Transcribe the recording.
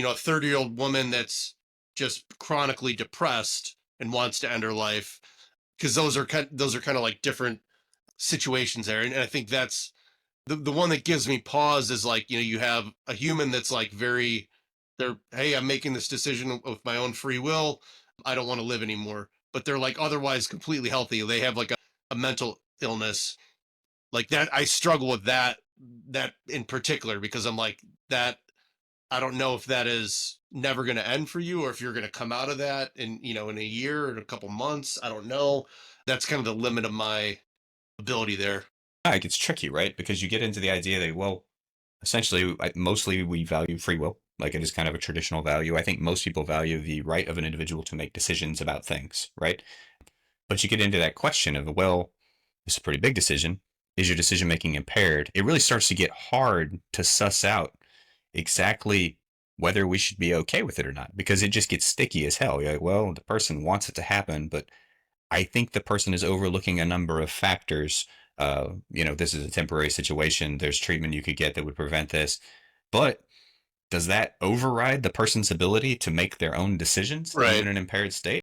a 30-year-old woman that's just chronically depressed and wants to end her life, because those are kind of like different situations there. And I think that's the one that gives me pause is like, you have a human that's like they're, hey, I'm making this decision of my own free will. I don't want to live anymore. But they're like otherwise completely healthy. They have like a mental illness like that. I struggle with that in particular, because I'm like that. I don't know if that is never going to end for you, or if you're going to come out of that in a year or in a couple months. I don't know. That's kind of the limit of my ability there. It gets tricky, right? Because you get into the idea that, well, essentially, mostly we value free will. Like it is kind of a traditional value. I think most people value the right of an individual to make decisions about things, right? But you get into that question of, well, this is a pretty big decision. Is your decision making impaired? It really starts to get hard to suss out exactly whether we should be okay with it or not, because it just gets sticky as hell. You're like, well, the person wants it to happen, but I think the person is overlooking a number of factors. This is a temporary situation. There's treatment you could get that would prevent this. But does that override the person's ability to make their own decisions, even Right. in an impaired state?